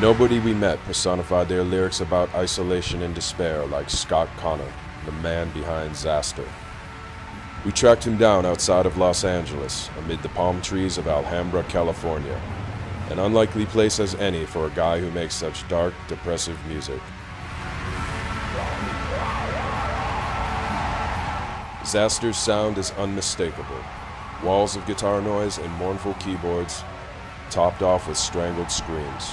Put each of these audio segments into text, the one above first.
Nobody we met personified their lyrics about isolation and despair like Scott Connor, the man behind xasthur. We tracked him down outside of Los Angeles, amid the palm trees of Alhambra, California, an unlikely place as any for a guy who makes such dark, depressive music. xasthur's sound is unmistakable. Walls of guitar noise and mournful keyboards, topped off with strangled screams.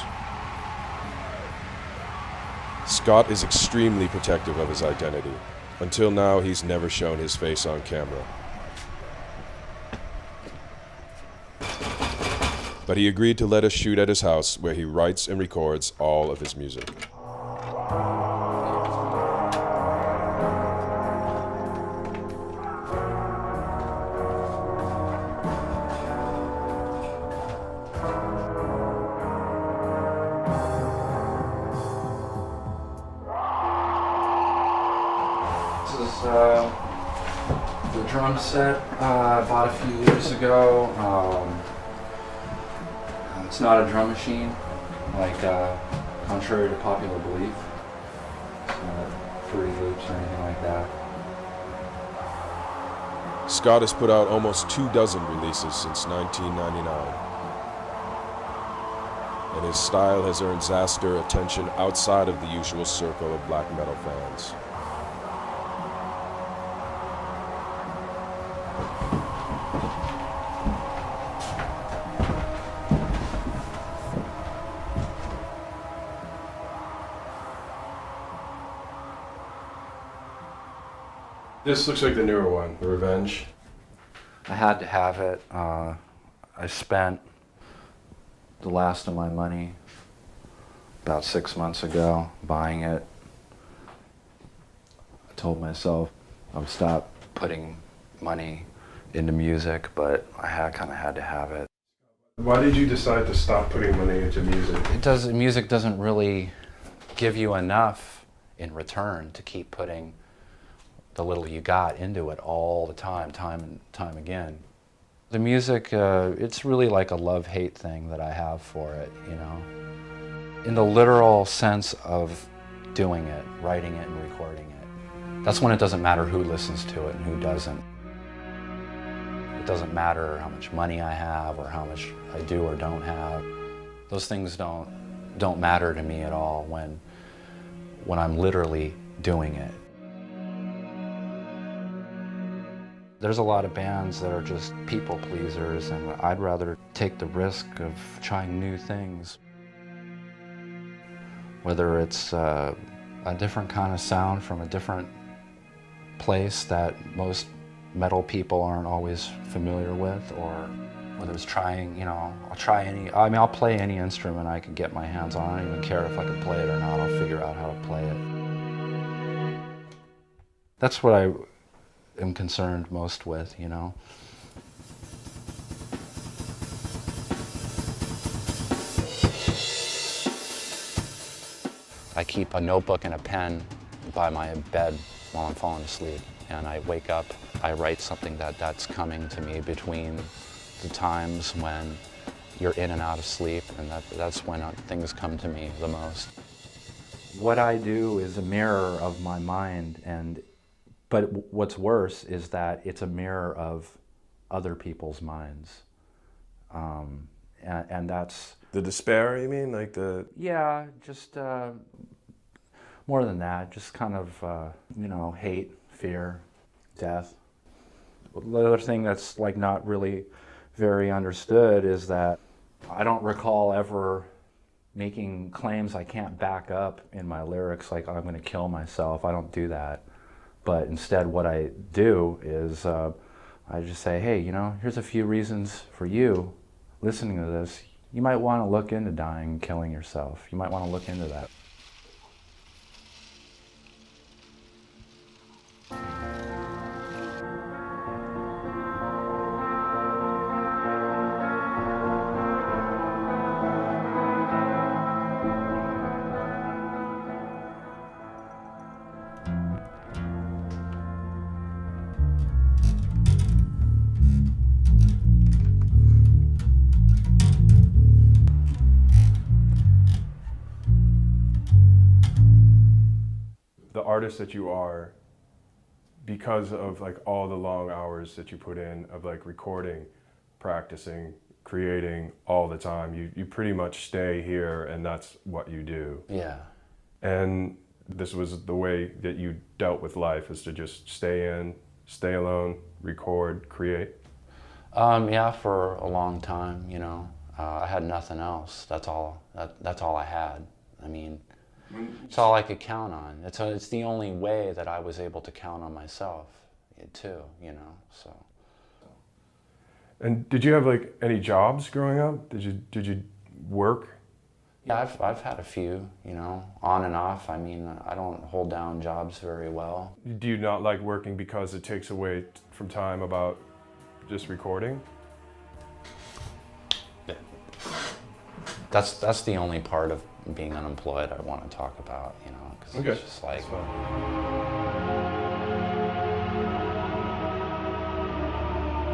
Scott is extremely protective of his identity. Until now, he's never shown his face on camera. But he agreed to let us shoot at his house, where he writes and records all of his music. This is the drum set I bought a few years ago. It's not a drum machine, like contrary to popular belief. It's not Fruity Loops or anything like that. Scott has put out almost 24 releases since 1999. And his style has earned xasthur attention outside of the usual circle of black metal fans. This looks like the newer one, The Revenge. I had to have it. I spent the last of my money about 6 months ago buying it. I told myself I would stop putting money into music, but I kind of had to have it. Why did you decide to stop putting money into music? Music doesn't really give you enough in return to keep putting the little you got into it all the time and time again. The music, it's really like a love-hate thing that I have for it, you know. In the literal sense of doing it, writing it and recording it. That's when it doesn't matter who listens to it and who doesn't. It doesn't matter how much money I have or how much I do or don't have. Those things don't matter to me at all when I'm literally doing it. There's a lot of bands that are just people pleasers, and I'd rather take the risk of trying new things. Whether it's a different kind of sound from a different place that most metal people aren't always familiar with, or whether it's trying, I'll play any instrument I can get my hands on. I don't even care if I can play it or not. I'll figure out how to play it. That's what I am concerned most with, you know. I keep a notebook and a pen by my bed while I'm falling asleep, and I wake up, I write something that's coming to me between the times when you're in and out of sleep, and that's when things come to me the most. What I do is a mirror of my mind, but what's worse is that it's a mirror of other people's minds. And that's... The despair, you mean? Yeah, just more than that, just kind of, hate, fear, death. The other thing that's not really very understood is that I don't recall ever making claims I can't back up in my lyrics, like I'm gonna kill myself. I don't do that. But instead what I do is I just say, hey, here's a few reasons for you listening to this. You might want to look into dying and killing yourself. You might want to look into that. artist that you are because of like all the long hours that you put in of like recording, practicing, creating all the time. You pretty much stay here and that's what you do. Yeah. And this was the way that you dealt with life, is to just stay in, stay alone, record, create? Yeah, for a long time, you know. I had nothing else. That's all I had. I mean, it's all I could count on. It's the only way that I was able to count on myself, too, you know, so. And did you have like any jobs growing up? Did you work? Yeah, I've had a few, you know, on and off. I mean, I don't hold down jobs very well. Do you not like working because it takes away from time about just recording? That's the only part of being unemployed I want to talk about, you know, because Okay. it's just like.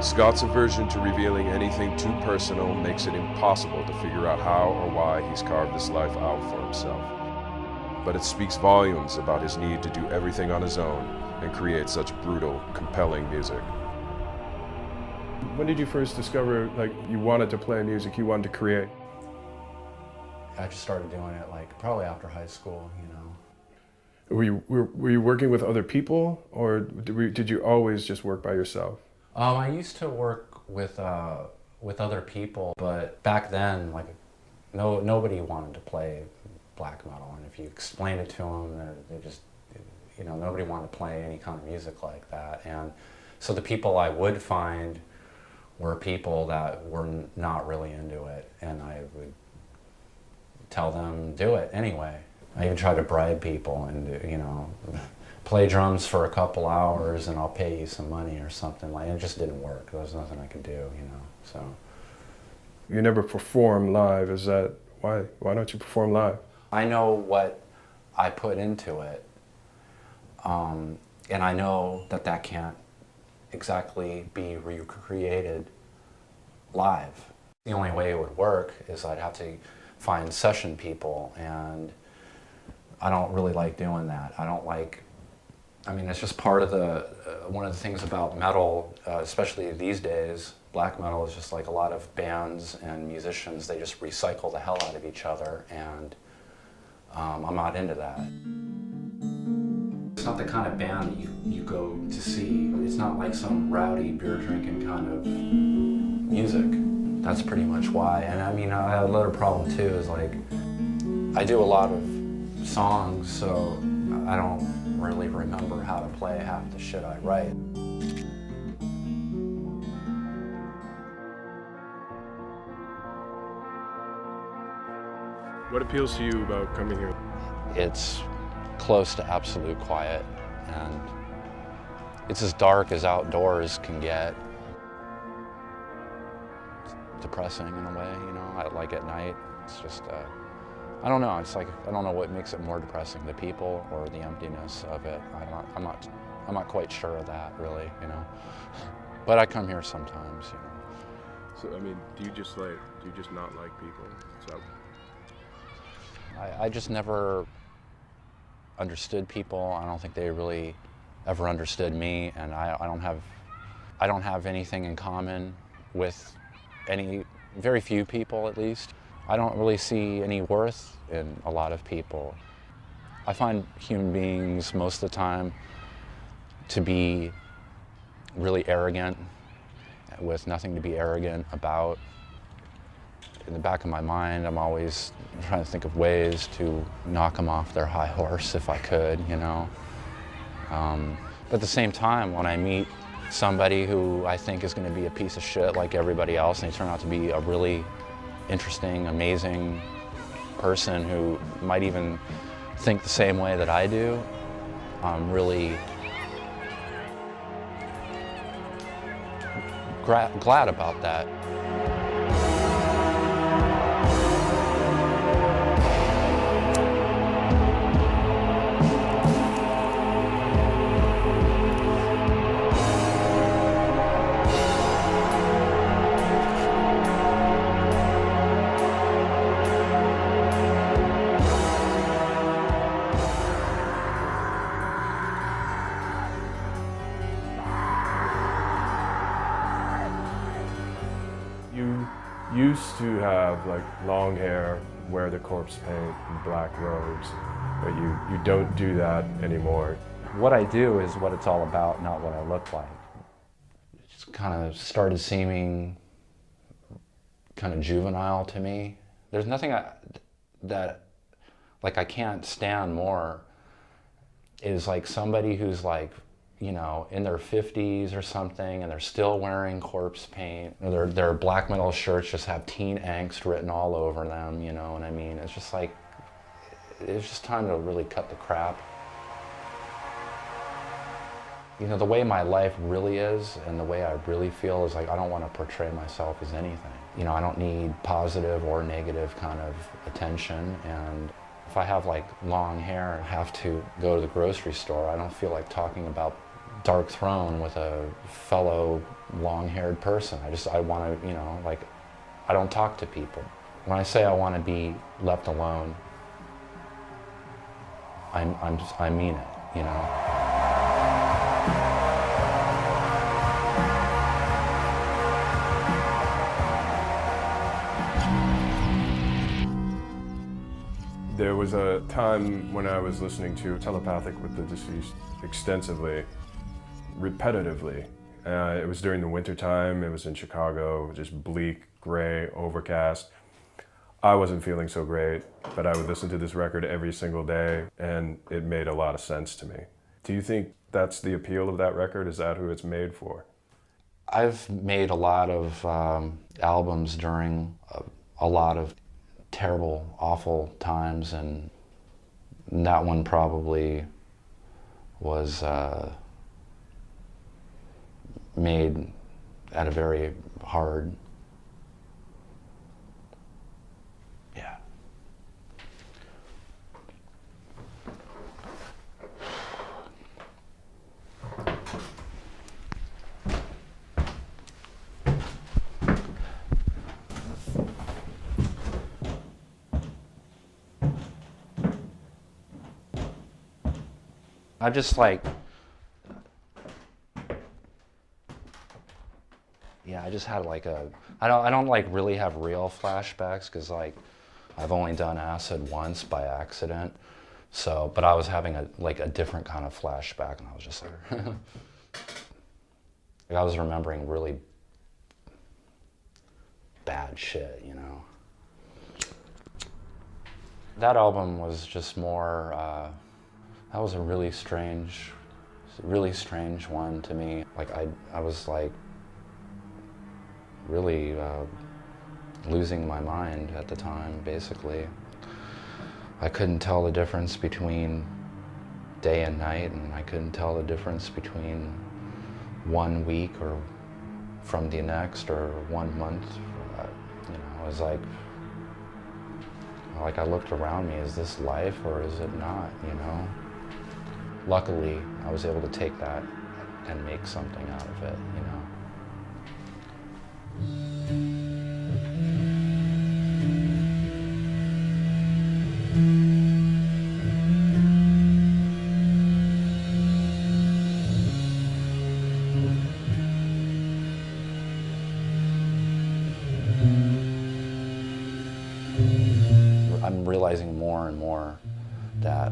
Scott's aversion to revealing anything too personal makes it impossible to figure out how or why he's carved this life out for himself. But it speaks volumes about his need to do everything on his own and create such brutal, compelling music. When did you first discover like you wanted to play music, you wanted to create? I just started doing it like probably after high school, you know. Were you working with other people, or did you always just work by yourself? I used to work with other people, but back then, like, nobody wanted to play black metal, and if you explained it to them, they just, you know, nobody wanted to play any kind of music like that. And so the people I would find were people that were not really into it, and I would tell them do it anyway. I even tried to bribe people and, you know, play drums for a couple hours and I'll pay you some money or something. Like, it just didn't work. There was nothing I could do, you know. So You never perform live. Is that why? Why don't you perform live? I know what I put into it, and I know that can't exactly be recreated live. The only way it would work is I'd have to find session people, and I don't really like doing that. I mean, it's just part of one of the things about metal, especially these days. Black metal is just like a lot of bands and musicians, they just recycle the hell out of each other, and I'm not into that. It's not the kind of band that you go to see. It's not like some rowdy, beer-drinking kind of music. That's pretty much why. And I mean, I have another problem too, is like, I do a lot of songs, so I don't really remember how to play half the shit I write. What appeals to you about coming here? It's close to absolute quiet, and it's as dark as outdoors can get. It's depressing in a way, you know, like at night. It's just, I don't know, it's like, I don't know what makes it more depressing, the people or the emptiness of it. I'm not quite sure of that, really, you know. But I come here sometimes, you know. So, I mean, do you just not like people? So I just never understood people. I don't think they really ever understood me, and I don't have anything in common with very few people, at least. I don't really see any worth in a lot of people. I find human beings most of the time to be really arrogant, with nothing to be arrogant about. In the back of my mind, I'm always trying to think of ways to knock them off their high horse if I could, you know. But at the same time, when I meet somebody who I think is going to be a piece of shit like everybody else, and they turn out to be a really interesting, amazing person who might even think the same way that I do, I'm really glad about that. You used to have like long hair, wear the corpse paint and black robes, but you don't do that anymore. What I do is what it's all about, not what I look like. It just kind of started seeming kind of juvenile to me. There's nothing that like I can't stand more is like somebody who's like, you know, in their 50s or something, and they're still wearing corpse paint. Their black metal shirts just have teen angst written all over them, you know what I mean? It's just like, it's just time to really cut the crap. You know, the way my life really is and the way I really feel is like I don't want to portray myself as anything. You know, I don't need positive or negative kind of attention, and if I have like long hair and have to go to the grocery store, I don't feel like talking about Dark Throne with a fellow long-haired person. I want to, you know, like, I don't talk to people. When I say I want to be left alone, I mean it, you know. There was a time when I was listening to Telepathic with the Deceased extensively, repetitively. It was during the winter time. It was in Chicago, just bleak, gray, overcast. I wasn't feeling so great, but I would listen to this record every single day, and it made a lot of sense to me. Do you think that's the appeal of that record? Is that who it's made for? I've made a lot of albums during a lot of terrible, awful times, and that one probably was made at a very hard, yeah. I just like, yeah, I just had like I don't like really have real flashbacks because like I've only done acid once by accident. So, but I was having a different kind of flashback, and I was just like, like I was remembering really bad shit, you know. That album was just more, that was a really strange one to me. Like I was like really losing my mind at the time, basically. I couldn't tell the difference between day and night, and I couldn't tell the difference between 1 week or from the next or 1 month. You know, it was like I looked around me, is this life or is it not, you know? Luckily, I was able to take that and make something out of it, you know? I'm realizing more and more that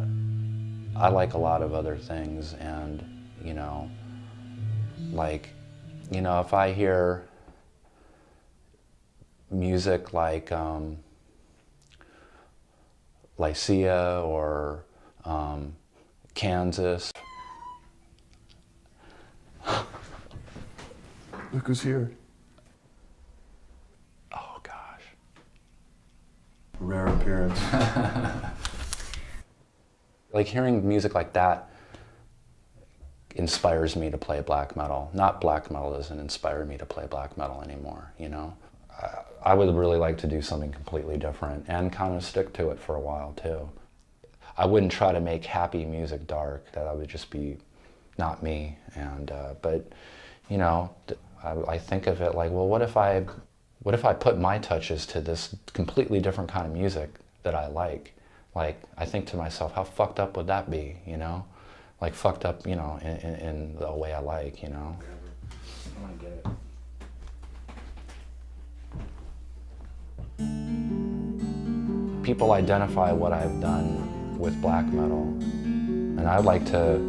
I like a lot of other things, and, you know, like, you know, if I hear music like Lycia or Kansas. Look who's here. Oh gosh. Rare appearance. Like hearing music like that inspires me to play black metal. Not black metal doesn't inspire me to play black metal anymore, you know? I would really like to do something completely different and kind of stick to it for a while too. I wouldn't try to make happy music dark. That would just be not me. And but you know, I think of it like, well, what if I put my touches to this completely different kind of music that I like? Like, I think to myself, how fucked up would that be? You know, like fucked up, you know, in the way I like, you know. I want to get it. People identify what I've done with black metal, and I'd like to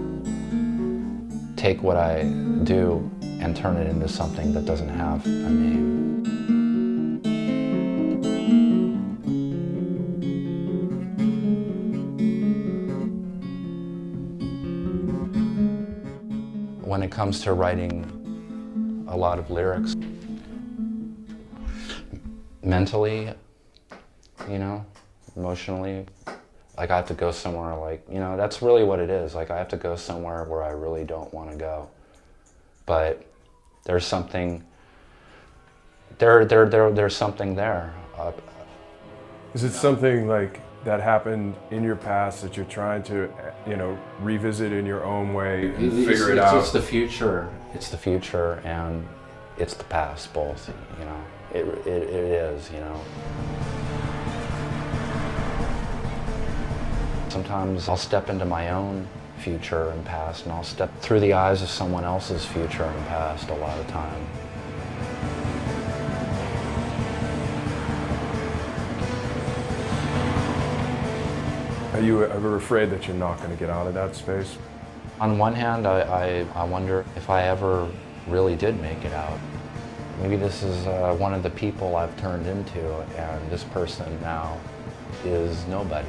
take what I do and turn it into something that doesn't have a name. When it comes to writing a lot of lyrics, mentally, you know, emotionally, like I have to go somewhere, like, you know, that's really what it is. Like I have to go somewhere where I really don't want to go. But there's something, there's something there. Is it something like that happened in your past that you're trying to, you know, revisit in your own way and figure it out? It's the future. It's the future and it's the past, both, you know. It is, you know. Sometimes I'll step into my own future and past, and I'll step through the eyes of someone else's future and past a lot of time. Are you ever afraid that you're not going to get out of that space? On one hand, I wonder if I ever really did make it out. Maybe this is one of the people I've turned into, and this person now is nobody.